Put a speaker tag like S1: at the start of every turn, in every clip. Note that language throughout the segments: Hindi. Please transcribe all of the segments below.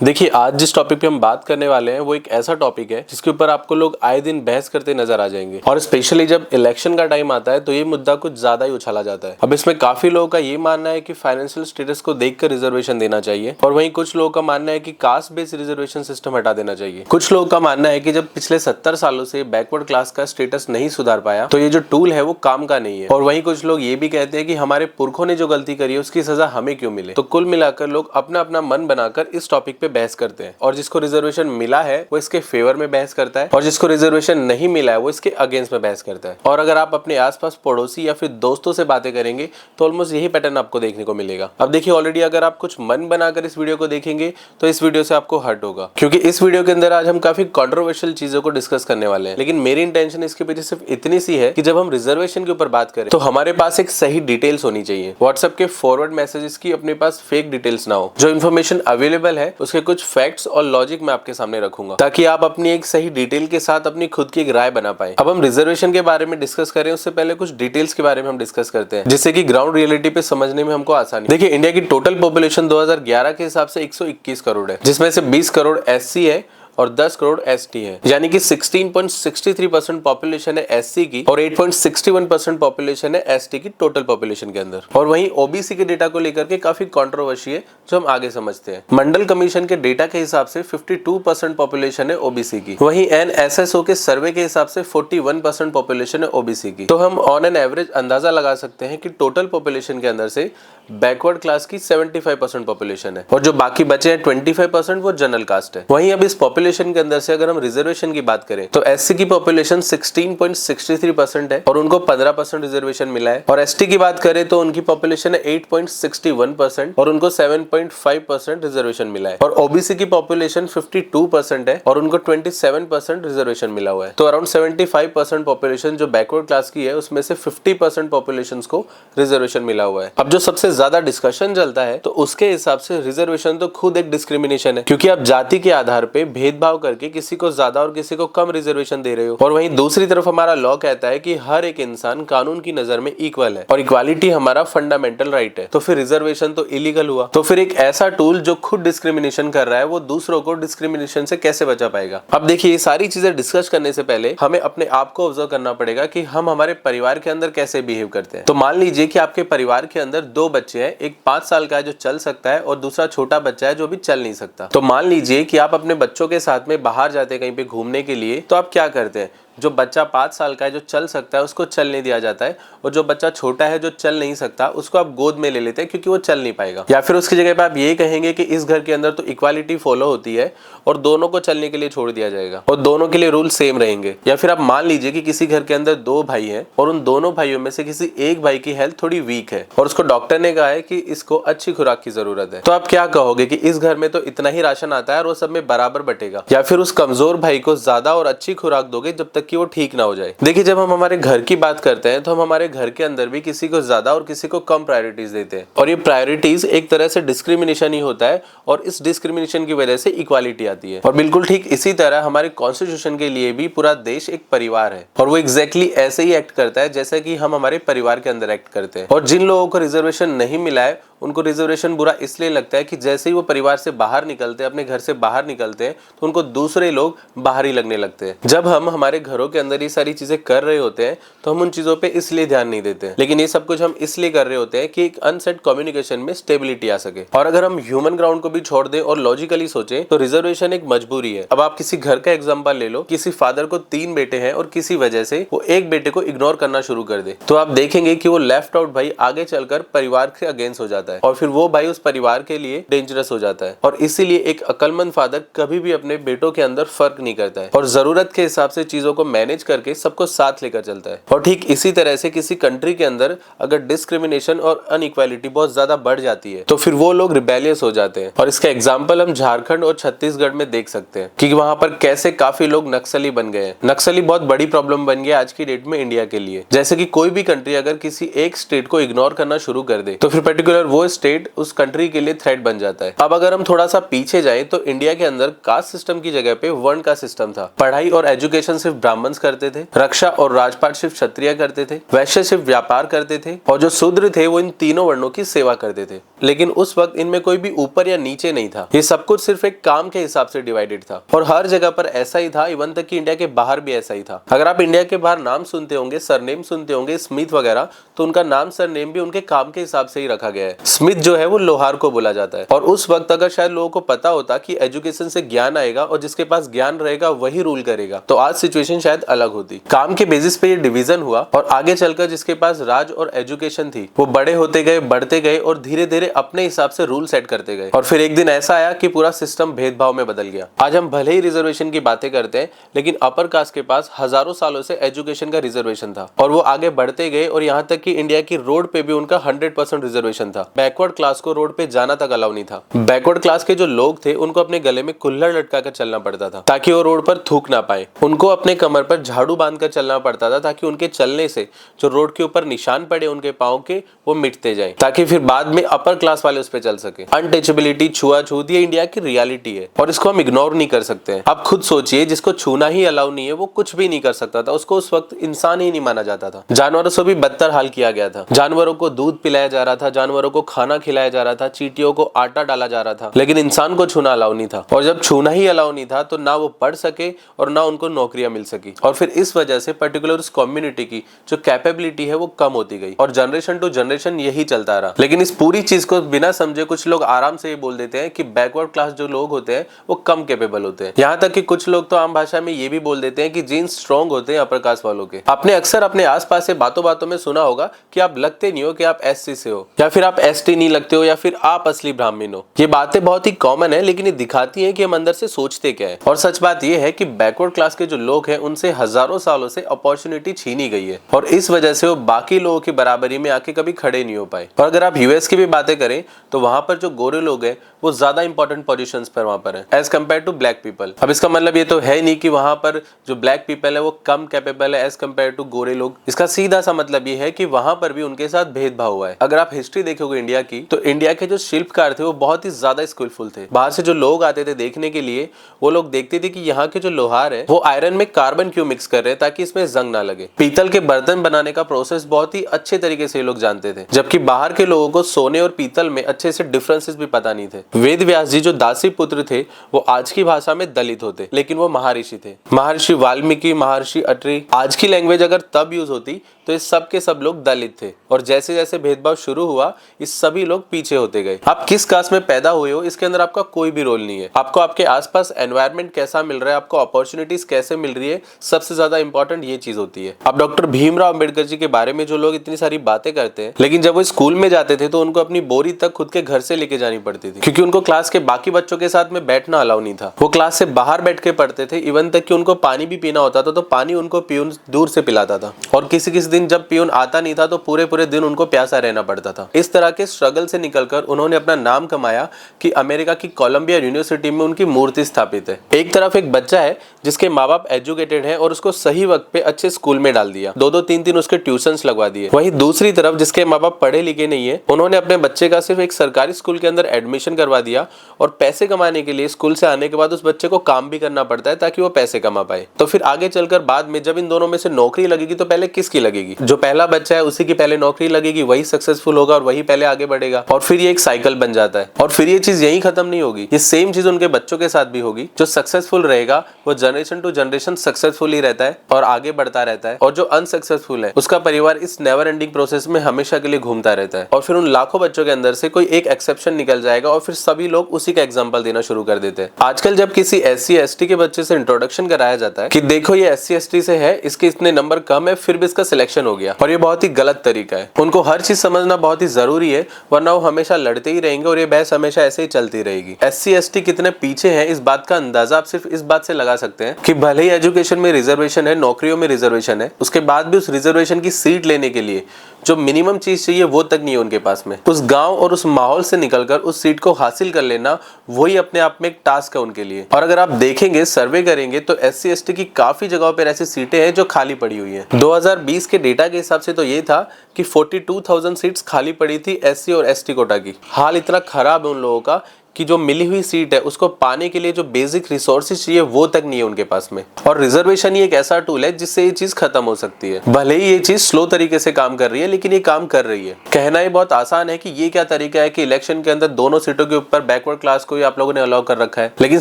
S1: देखिए, आज जिस टॉपिक पे हम बात करने वाले हैं वो एक ऐसा टॉपिक है जिसके ऊपर आपको लोग आए दिन बहस करते नजर आ जाएंगे और स्पेशली जब इलेक्शन का टाइम आता है तो ये मुद्दा कुछ ज्यादा ही उछाला जाता है। अब इसमें काफी लोगों का ये मानना है कि फाइनेंशियल स्टेटस को देखकर रिजर्वेशन देना चाहिए और वहीं कुछ लोगों का मानना है कि कास्ट बेस्ड रिजर्वेशन सिस्टम हटा देना चाहिए। कुछ लोगों का मानना है कि जब पिछले 70 सालों से बैकवर्ड क्लास का स्टेटस नहीं सुधार पाया तो ये जो टूल है वो काम का नहीं है। और वहीं कुछ लोग ये भी कहते हैं कि हमारे पुरखों ने जो गलती करी है उसकी सजा हमें क्यों मिले। तो कुल मिलाकर लोग अपना अपना मन बनाकर इस टॉपिक पे बहस करते हैं और जिसको रिजर्वेशन मिला है वो इसके फेवर में बहस करता है और जिसको रिजर्वेशन नहीं मिला है वो इसके अगेंस्ट में बहस करता है। और अगर आप अपने आसपास पड़ोसी या फिर दोस्तों से बातें करेंगे तो ऑलमोस्ट यही पैटर्न आपको देखने को मिलेगा। अब देखिए, ऑलरेडी अगर आप कुछ मन बनाकर इस वीडियो को देखेंगे तो इस वीडियो से आपको हर्ट होगा, क्योंकि इस वीडियो के अंदर आज हम काफी कंट्रोवर्शियल चीजों को डिस्कस करने वाले हैं। लेकिन मेरी इंटेंशन इसके पीछे सिर्फ इतनी सी है कि जब हम रिजर्वेशन के ऊपर बात करें तो हमारे पास एक सही डिटेल्स होनी चाहिए। व्हाट्सएप के फॉरवर्ड मैसेजेस की अपने पास फेक डिटेल्स ना हो। जो इन्फॉर्मेशन अवेलेबल है उसके कुछ फैक्ट्स और लॉजिक मैं आपके सामने रखूंगा ताकि आप अपनी एक सही डिटेल के साथ अपनी खुद की एक राय बना पाए। अब हम रिजर्वेशन के बारे में डिस्कस करें उससे पहले कुछ डिटेल्स के बारे में हम डिस्कस करते हैं जिससे कि ग्राउंड रियलिटी पे समझने में हमको आसानी। देखिए, इंडिया की टोटल पॉपुलेशन 2011 के हिसाब से 121 करोड़ है, जिसमें से 20 करोड़ एससी है और 10 करोड़ एसटी है, यानी कि 16.63% पॉपुलेशन है एससी की और 8.61% पॉपुलेशन है एसटी की टोटल पॉपुलेशन के अंदर। और वहीं ओबीसी के डेटा को लेकर के काफी कंट्रोवर्सी है जो हम आगे समझते हैं। मंडल कमीशन के डेटा के हिसाब से 52% पॉपुलेशन है ओबीसी की, वहीं एनएसएसओ के सर्वे के हिसाब से 41% पॉपुलेशन है ओबीसी की। तो हम ऑन एन एवरेज अंदाजा लगा सकते हैं कि टोटल पॉपुलेशन के अंदर से बैकवर्ड क्लास की 75% पॉपुलेशन है और जो बाकी बचे हैं 25% वो जनरल कास्ट है। वहीं अब इस पॉपुलेशन के अंदर से अगर हम रिजर्वेशन की बात करें तो एससी की पॉपुलेशन 16.63% है और उनको 15% रिजर्वेशन मिला है। और एसटी की बात करें तो उनकी पॉपुलेशन है 8.61% और उनको 7.5% रिजर्वेशन मिला है। और ओबीसी की पॉपुलेशन 52% है और उनको 27% रिजर्वेशन मिला हुआ है। तो अराउंड 75% पॉपुलेशन जो बैकवर्ड क्लास की है उसमें से 50% पॉपुलेशन को रिजर्वेशन मिला हुआ है। अब जो सबसे ज्यादा डिस्कशन चलता है तो उसके हिसाब से रिजर्वेशन तो खुद एक डिस्क्रिमिनेशन है, क्योंकि आप जाति के आधार पे भेदभाव करके किसी को ज्यादा और किसी को कम रिजर्वेशन दे रहे हो। और वहीं दूसरी तरफ हमारा लॉ कहता है कि हर एक इंसान कानून की नजर में इक्वल है और इक्वालिटी हमारा फंडामेंटल राइट है। तो फिर रिजर्वेशन तो इलीगल हुआ। तो फिर एक ऐसा टूल जो खुद डिस्क्रिमिनेशन कर रहा है वो दूसरों को डिस्क्रिमिनेशन से कैसे बचा पाएगा। अब देखिए, ये सारी चीजें डिस्कस करने से पहले हमें अपने आप को ऑब्जर्व करना पड़ेगा कि हम हमारे परिवार के अंदर कैसे बिहेव करते हैं। तो मान लीजिए कि आपके परिवार के अंदर दो बच्चे हैं, एक 5 साल का है जो चल सकता है और दूसरा छोटा बच्चा है जो भी चल नहीं सकता। तो मान लीजिए कि आप अपने बच्चों के साथ में बाहर जाते हैं कहीं पे घूमने के लिए, तो आप क्या करते हैं? जो बच्चा 5 साल का है जो चल सकता है उसको चलने दिया जाता है और जो बच्चा छोटा है जो चल नहीं सकता उसको आप गोद में ले लेते हैं क्योंकि वो चल नहीं पाएगा। या फिर उसकी जगह पे आप ये कहेंगे कि इस घर के अंदर तो इक्वालिटी फॉलो होती है और दोनों को चलने के लिए छोड़ दिया जाएगा और दोनों के लिए रूल सेम रहेंगे। या फिर आप मान लीजिए कि किसी घर के अंदर 2 भाई हैं और उन दोनों भाइयों में से किसी एक भाई की हेल्थ थोड़ी वीक है और उसको डॉक्टर ने कहा है कि इसको अच्छी खुराक की जरूरत है। तो आप क्या कहोगे कि इस घर में तो इतना ही राशन आता है और वो सब में बराबर बटेगा, या फिर उस कमजोर भाई को ज्यादा और अच्छी खुराक दोगे जब तक कि वो ठीक ना हो जाए। देखिए, जब हम हमारे घर की बात करते हैं तो हम हमारे घर के अंदर भी किसी को ज्यादा और किसी को कम प्रायोरिटीज देते हैं और ये प्रायोरिटीज एक तरह से डिस्क्रिमिनेशन ही होता है और इस डिस्क्रिमिनेशन की वजह से इक्वालिटी आती है। और बिल्कुल ठीक इसी तरह हमारे कॉन्स्टिट्यूशन के लिए भी पूरा देश एक परिवार है और वो एग्जैक्टली ऐसे ही एक्ट करता है जैसे कि हम हमारे परिवार के अंदर एक्ट करते हैं। और जिन लोगों को रिजर्वेशन नहीं मिला है उनको रिजर्वेशन बुरा इसलिए लगता है कि जैसे ही वो परिवार से बाहर निकलते हैं, अपने घर से बाहर निकलते हैं, तो उनको दूसरे लोग बाहर ही लगने लगते हैं। जब हम हमारे घरों के अंदर ये सारी चीजें कर रहे होते हैं तो हम उन चीजों पे इसलिए ध्यान नहीं देते हैं, लेकिन ये सब कुछ हम इसलिए कर रहे होते हैं कि एक अनसेट कम्युनिकेशन में स्टेबिलिटी आ सके। और अगर हम ह्यूमन ग्राउंड को भी छोड़ दें और लॉजिकली सोचें तो रिजर्वेशन एक मजबूरी है। अब आप किसी घर का एग्जाम्पल ले लो, किसी फादर को 3 बेटे हैं और किसी वजह से वो एक बेटे को इग्नोर करना शुरू कर दे, तो आप देखेंगे कि वो लेफ्ट आउट भाई आगे चलकर परिवार के अगेंस्ट हो जाता है और फिर वो भाई उस परिवार के लिए डेंजरस हो जाता है। और इसीलिए एक अक्लमंद फादर कभी भी अपने बेटों के अंदर फर्क नहीं करता है और जरूरत के हिसाब से चीजों को मैनेज करके सबको साथ लेकर चलता है। और ठीक इसी तरह से किसी कंट्री के अंदर अगर डिस्क्रिमिनेशन और अनइक्वालिटी बहुत ज्यादा बढ़ जाती है तो फिर वो लोग रिबेलियस हो जाते हैं। और इसका एग्जाम्पल हम झारखंड और छत्तीसगढ़ में देख सकते हैं कि वहां पर कैसे काफी लोग नक्सली बन गए हैं। नक्सली बहुत बड़ी प्रॉब्लम बन गया आज की डेट में इंडिया के लिए। जैसे कि कोई भी कंट्री अगर किसी एक स्टेट को इग्नोर करना शुरू कर दे तो फिर पर्टिकुलर वो वो स्टेट उस कंट्री के लिए थ्रेट बन जाता है। अब अगर हम थोड़ा सा पीछे जाएं तो इंडिया के अंदर कास्ट सिस्टम की जगह पे वर्ण का सिस्टम था। पढ़ाई और एजुकेशन सिर्फ ब्राह्मण्स करते थे, रक्षा और राजपाट सिर्फ क्षत्रिय करते थे, वैश्य सिर्फ व्यापार करते थे और जो शूद्र थे वो इन तीनों वर्णों की सेवा करते थे। लेकिन उस वक्त इनमें कोई भी ऊपर या नीचे नहीं था, ये सब कुछ सिर्फ एक काम के हिसाब से डिवाइडेड था और हर जगह पर ऐसा ही था, इवन तक कि इंडिया के बाहर भी ऐसा ही था। अगर आप इंडिया के बाहर नाम सुनते होंगे, सरनेम सुनते होंगे स्मिथ वगैरह, तो उनका नाम सरनेम भी उनके काम के हिसाब से ही रखा गया है। स्मिथ जो है वो लोहार को बोला जाता है और उस वक्त अगर शायद लोगों को पता होता कि एजुकेशन से ज्ञान आएगा और जिसके पास ज्ञान रहेगा वही रूल करेगा, तो आज सिचुएशन शायद अलग होती। काम के बेसिस पे ये डिवीजन हुआ और आगे चलकर जिसके पास राज और एजुकेशन थी वो बड़े होते गए, बढ़ते गए और धीरे धीरे अपने हिसाब से रूल सेट करते गए और फिर एक दिन ऐसा आया कि पूरा सिस्टम भेदभाव में बदल गया। आज हम भले ही रिजर्वेशन की बातें करते हैं, लेकिन अपर कास्ट के पास हजारों सालों से एजुकेशन का रिजर्वेशन था और वो आगे बढ़ते गए और यहाँ तक कि इंडिया की रोड पे भी उनका 100% रिजर्वेशन था। बैकवर्ड क्लास को रोड पे जाना तक अलाउ नहीं था। बैकवर्ड क्लास के जो लोग थे उनको अपने गले में कुल्हड़ लटका कर चलना पड़ता था ताकि वो रोड पर थूक ना पाए। उनको अपने कमर पर झाड़ू बांध कर चलना पड़ता था ताकि उनके चलने से जो रोड के ऊपर निशान पड़े उनके पाँव के वो मिटते जाए, ताकि फिर बाद में अपर क्लास वाले उस पर चल सके। अनटचेबिलिटी, छुआछूत, ये इंडिया की रियलिटी है और इसको हम इग्नोर नहीं कर सकते हैं। आप खुद सोचिए, जिसको छूना ही अलाउ नहीं है वो कुछ भी नहीं कर सकता था, उसको उस वक्त इंसान ही नहीं माना जाता था। जानवरों से भी बदतर हाल किया गया था। जानवरों को दूध पिलाया जा रहा था, जानवरों को खाना खिलाया जा रहा था, चींटियों को आटा डाला जा रहा था, लेकिन इंसान को छूना अलाउ नहीं था। और जब छूना ही अलाउ नहीं था तो ना वो पढ़ सके और ना उनको नौकरियां मिल सकी और फिर इस वजह से पर्टिकुलर उस कम्युनिटी की जो कैपेबिलिटी है वो कम होती गई और जनरेशन टू जनरेशन यही चलता रहा। लेकिन इस पूरी चीज को बिना समझे कुछ लोग आराम से ये बोल देते हैं कि बैकवर्ड क्लास जो लोग होते हैं वो कम कैपेबल होते हैं। यहाँ तक कि कुछ लोग तो आम भाषा में ये भी बोल देते हैं कि जीन्स स्ट्रॉन्ग होते हैं अपर कास्ट वालों के। आपने अक्सर अपने आसपास से बातों बातों में सुना होगा कि आप लगते नहीं हो कि आप एससी से हो, या फिर आप एसटी नहीं लगते हो, या फिर आप असली ब्राह्मण हो। ये बातें बहुत ही कॉमन है, लेकिन ये दिखाती है कि हम अंदर से सोचते क्या है। और सच बात ये है कि बैकवर्ड क्लास के जो लोग हैं उनसे हजारों सालों से अपॉर्चुनिटी छीनी गई है और इस वजह से वो बाकी लोगों की बराबरी में आके कभी खड़े नहीं हो पाए। और अगर आप यूएस की भी बातें करें तो वहां पर जो गोरे लोग हैं वो ज्यादा इंपॉर्टेंट पोजीशंस पर वहां पर है as compare to black people. अब इसका मतलब ये तो है नहीं कि वहां पर जो ब्लैक पीपल है वो कम कैपेबल है एज कम्पेयर टू गोरे लोग। इसका सीधा सा मतलब ये है कि वहां पर भी उनके साथ भेदभाव हुआ है। अगर आप हिस्ट्री देखोगे इंडिया की, तो इंडिया के जो शिल्पकार थे वो बहुत ही ज्यादा स्किलफुल थे। बाहर से जो लोग आते थे देखने के लिए, वो लोग देखते थे कि यहाँ के जो लोहार है वो आयरन में कार्बन क्यों मिक्स कर रहे हैं ताकि इसमें जंग ना लगे। पीतल के बर्तन बनाने का प्रोसेस बहुत ही अच्छे तरीके से लोग जानते थे, जबकि बाहर के लोगों को सोने और पीतल में अच्छे से डिफरेंसेस भी पता नहीं थे। वेद व्यास जी जो दासी पुत्र थे वो आज की भाषा में दलित होते, लेकिन वो महर्षि थे। महर्षि वाल्मीकि, महर्षि अत्रि, आज की लैंग्वेज अगर तब यूज होती तो इस सब के सब लोग दलित थे और जैसे जैसे भेदभाव शुरू हुआ इस सभी लोग पीछे होते गए। आप किस कास्ट में पैदा हुए हो इसके अंदर आपका कोई भी रोल नहीं है। आपको आपके आसपास एनवायरनमेंट कैसा मिल रहा है, आपको अपॉर्चुनिटीज कैसे मिल रही है, सबसे ज्यादा इंपॉर्टेंट ये चीज होती है। अब डॉक्टर भीमराव अंबेडकर जी के बारे में जो लोग इतनी सारी बातें करते हैं, लेकिन जब वो स्कूल में जाते थे तो उनको अपनी बोरी तक खुद के घर से लेके जानी पड़ती थी, क्योंकि उनको क्लास के बाकी बच्चों के साथ में बैठना अलाउ नहीं था। वो क्लास से बाहर बैठ के पढ़ते थे, इवन तक कि उनको पानी भी पीना होता था तो पानी उनको पियून दूर से पिलाता था और किसी किसी दिन जब पियून आता नहीं था तो पूरे पूरे दिन उनको प्यासा रहना पड़ता था। इस तरह के स्ट्रगल से निकलकर उन्होंने अपना नाम कमाया कि अमेरिका की कोलंबिया यूनिवर्सिटी में उनकी मूर्ति स्थापित है। एक तरफ एक बच्चा है जिसके माँ बाप एजुकेटेड हैं और उसको सही वक्त पे अच्छे स्कूल में डाल दिया, दो तीन तीन उसके ट्यूशंस लगवा दिए। वहीं दूसरी तरफ जिसके माँ बाप पढ़े लिखे नहीं है, उन्होंने अपने बच्चे का सिर्फ एक सरकारी स्कूल के अंदर एडमिशन करवा दिया और पैसे कमाने के लिए स्कूल से आने के बाद उस बच्चे को काम भी करना पड़ता है ताकि वो पैसे कमा पाए। तो फिर आगे चलकर बाद में जब इन दोनों में से नौकरी लगेगी तो पहले किसकी लगेगी? जो पहला बच्चा है उसी की पहले नौकरी लगेगी, वही सक्सेसफुल होगा और वही पहले आगे बढ़ेगा और फिर ये एक साइकिल बन जाता है। और फिर ये चीज यही खत्म नहीं होगी, ये सेम चीज उनके बच्चों के साथ भी होगी। जो सक्सेसफुल रहेगा वो जनरेशन टू जनरेशन सक्सेसफुल ही रहता है और आगे बढ़ता रहता है, और जो अनसक्सेसफुल है उसका परिवार इस नेवर एंडिंग प्रोसेस में हमेशा के लिए घूमता रहता है। और फिर उन लाखों बच्चों के अंदर से कोई एक एक्सेप्शन निकल जाएगा और फिर सभी लोग उसी का एग्जाम्पल देना शुरू कर देते हैं। आजकल जब किसी SC ST के बच्चे से इंट्रोडक्शन कराया जाता है कि देखो ये SC ST से है, इसके इतने नंबर कम है, फिर भी इसका सिलेक्शन हो गया, और ये बहुत ही गलत तरीका है। उनको हर चीज समझना बहुत ही जरूरी है, वरना वो हमेशा लड़ते ही रहेंगे और ये बहस हमेशा ऐसे ही चलती रहेगी। SC ST कितने पीछे हैं इस बात का अंदाजा आप सिर्फ इस बात से लगा सकते हैं कि भले ही एजुकेशन में रिजर्वेशन है, नौकरियों में रिजर्वेशन है, उसके बाद भी उस रिजर्वेशन की सीट लेने के लिए जो मिनिमम चीज चाहिए वो तक नहीं है उनके पास में। उस गांव और उस माहौल से निकलकर उस सीट को हासिल कर लेना वही अपने आप में एक टास्क है उनके लिए। और अगर आप देखेंगे, सर्वे करेंगे तो SC ST की काफी जगहों पर ऐसी सीटें हैं जो खाली पड़ी हुई हैं। 2020 के डेटा के हिसाब से तो ये ये था कि 42,000 सीट्स खाली पड़ी थी SC और ST कोटा की। हाल इतना खराब है उन लोगों का कि जो मिली हुई सीट है उसको पाने के लिए जो बेसिक रिसोर्सेज चाहिए वो तक नहीं है उनके पास में। और रिजर्वेशन ही एक ऐसा टूल है जिससे ये चीज खत्म हो सकती है। भले ही ये चीज स्लो तरीके से काम कर रही है, लेकिन ये काम कर रही है। कहना ही बहुत आसान है कि ये क्या तरीका है कि इलेक्शन के अंदर दोनों सीटों के ऊपर बैकवर्ड क्लास को ही आप लोगों ने अलाउ कर रखा है। लेकिन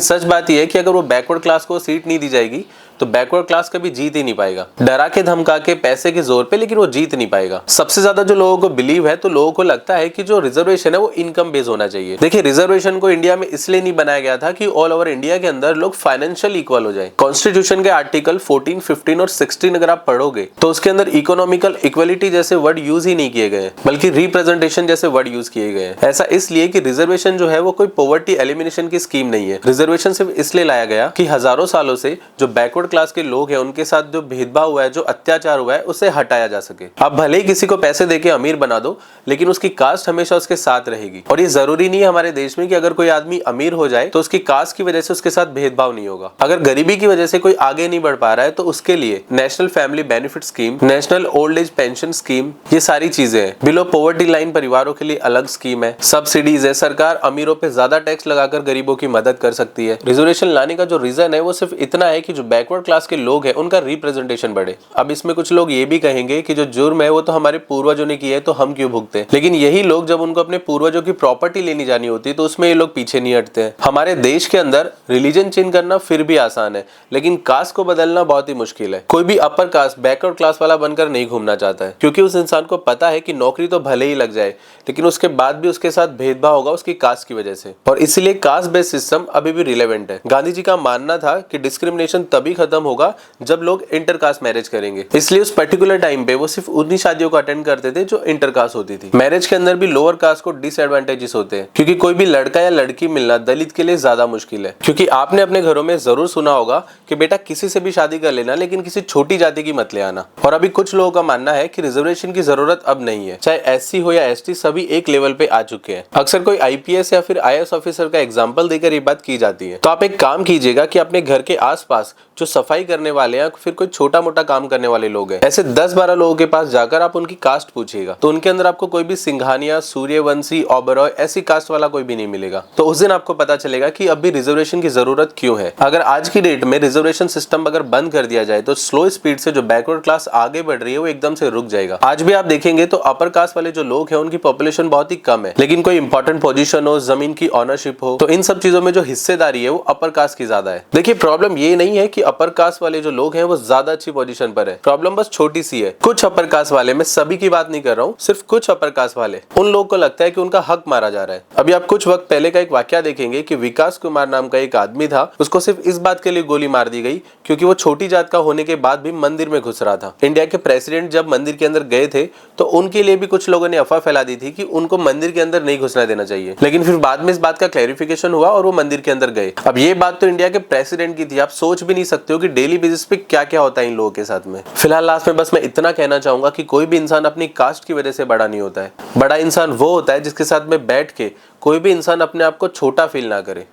S1: सच बात यह है कि अगर वो बैकवर्ड क्लास को सीट नहीं दी जाएगी तो बैकवर्ड क्लास कभी जीत ही नहीं पाएगा। डरा के धमका के पैसे के जोर पे, लेकिन वो जीत नहीं पाएगा। सबसे ज्यादा जो लोगों को बिलीव है, तो लोगों को लगता है कि जो रिजर्वेशन है वो इनकम बेस्ड होना चाहिए। देखिए, रिजर्वेशन को इंडिया में इसलिए नहीं बनाया गया था कि ऑल ओवर इंडिया के अंदर लोग फाइनेंशियल इक्वल हो जाए। कॉन्स्टिट्यूशन के आर्टिकल 14, 15 और 16 अगर आप पढ़ोगे तो उसके अंदर इकोनॉमिकल इक्वलिटी जैसे वर्ड यूज ही नहीं किए गए, बल्कि रिप्रेजेंटेशन जैसे वर्ड यूज किए गए। ऐसा इसलिए कि रिजर्वेशन जो है वो कोई पॉवर्टी एलिमिनेशन की स्कीम नहीं है। रिजर्वेशन सिर्फ इसलिए लाया गया कि हजारों सालों से जो बैकवर्ड क्लास के लोग हैं उनके साथ जो भेदभाव हुआ है, जो अत्याचार हुआ है, उसे हटाया जा सके। आप भले ही किसी को पैसे देके अमीर बना दो, लेकिन उसकी कास्ट हमेशा उसके साथ रहेगी। और ये जरूरी नहीं है हमारे देश में कि अगर कोई आदमी अमीर हो जाए तो उसकी कास्ट की वजह से उसके साथ भेदभाव नहीं होगा। अगर गरीबी की वजह से कोई आगे नहीं बढ़ पा रहा है तो उसके लिए national family benefit scheme, national old age pension scheme, ये सारी चीजें हैं। बिलो पॉवर्टी लाइन परिवारों के लिए अलग स्कीम है, सब्सिडीज है। सरकार अमीरों पे ज्यादा टैक्स लगाकर गरीबों की मदद कर सकती है। रिजर्वेशन लाने का जो रीजन है वो सिर्फ इतना है कि जो बैकवर्ड क्लास के लोग हैं उनका रिप्रेजेंटेशन बढ़े। अब इसमें कुछ लोग ये भी कहेंगे कि जो जुर्म है वो तो हमारे पूर्वजों ने किया है तो हम क्यों भुगते। लेकिन यही लोग जब उनको अपने पूर्वजों की प्रॉपर्टी लेनी जानी होती है तो उसमें ये लोग पीछे नहीं हटते हैं। हमारे देश के अंदर रिलीजन चेंज करना फिर भी आसान है, लेकिन कास्ट को बदलना बहुत ही मुश्किल है। कोई भी अपर कास्ट बैकवर्ड क्लास वाला बनकर नहीं घूमना चाहता है, क्योंकि उस इंसान को पता है कि नौकरी तो भले ही लग जाए, लेकिन उसके बाद भी उसके साथ भेदभाव होगा उसकी कास्ट की वजह से। और इसलिए कास्ट बेस्ड सिस्टम अभी भी रिलेवेंट है। गांधी जी का मानना था कि डिस्क्रिमिनेशन तभी खत्म होगा जब लोग इंटरकास्ट मैरिज करेंगे। इसलिए उस पर्टिकुलर टाइम पे वो सिर्फ उन्हीं शादियों को अटेंड करते थे जो इंटरकास्ट होती थी। मैरिज के अंदर भी लोअर कास्ट को डिसएडवांटेजेस होते हैं, क्योंकि कोई भी लड़का या लड़की मिलना दलित के लिए ज्यादा मुश्किल है। क्योंकि आपने अपने घरों में जरूर सुना होगा कि बेटा किसी से भी शादी कर लेना, लेकिन किसी छोटी जाति की मत ले आना। और अभी कुछ लोगों का मानना है कि रिजर्वेशन की जरूरत अब नहीं है, चाहे SC हो या ST, सभी एक लेवल पे आ चुके हैं। अक्सर कोई IPS या फिर IAS ऑफिसर का एग्जाम्पल देकर ये बात की जाती है। तो आप एक काम कीजिएगा कि अपने घर के आसपास जो सफाई करने वाले हैं, फिर कोई छोटा मोटा काम करने वाले लोग हैं, ऐसे 10-12 लोगों के पास जाकर आप उनकी कास्ट पूछिएगा, तो उनके अंदर आपको कोई भी सिंघानिया, सूर्यवंशी, ओबरॉय ऐसी कास्ट वाला कोई भी नहीं मिलेगा। तो उस दिन आपको पता चलेगा कि अब भी रिजर्वेशन की जरूरत क्यों है। अगर आज की डेट में रिजर्वेशन सिस्टम अगर बंद कर दिया जाए तो स्लो स्पीड से जो बैकवर्ड क्लास आगे बढ़ रही है वो एकदम से रुक जाएगा। आज भी आप देखेंगे तो अपर कास्ट वाले जो लोग हैं उनकी पॉपुलेशन बहुत ही कम है, लेकिन कोई इंपॉर्टेंट पोजीशन हो, जमीन की ऑनरशिप हो, तो इन सब चीजों में जो हिस्सेदारी है वो अपर कास्ट की ज्यादा है। देखिए, प्रॉब्लम ये नहीं है कि अपर कास्ट वाले जो लोग हैं वो ज्यादा अच्छी पोजीशन पर है। प्रॉब्लम बस छोटी सी है। कुछ अपर कास्ट वाले, मैं सभी की बात नहीं कर रहा हूँ, सिर्फ कुछ अपर कास्ट वाले, उन लोगों को लगता है कि उनका हक मारा जा रहा है। अभी आप कुछ वक्त पहले का एक वाकया देखेंगे कि विकास कुमार नाम का एक आदमी था, उसको सिर्फ इस बात के लिए गोली मार दी गई क्योंकि वो छोटी जात का होने के बाद भी मंदिर में घुस रहा था। इंडिया के प्रेसिडेंट जब मंदिर के अंदर गए थे तो उनके लिए भी कुछ लोगों ने अफवाह फैला दी थी कि उनको मंदिर के अंदर नहीं घुसना देना चाहिए, लेकिन फिर बाद में इस बात का क्लैरिफिकेशन हुआ और वो मंदिर के अंदर गए। अब ये बात तो इंडिया के प्रेसिडेंट की थी, आप सोच भी नहीं सकते हो कि डेली बेसिस पे क्या क्या होता है इन लोगों के साथ में। फिलहाल लास्ट में बस मैं इतना कहना चाहूंगा कि कोई भी इंसान अपनी कास्ट की वजह से बड़ा नहीं होता है। बड़ा इंसान वो होता है जिसके साथ में बैठ के कोई भी इंसान अपने आप को छोटा फील ना करे।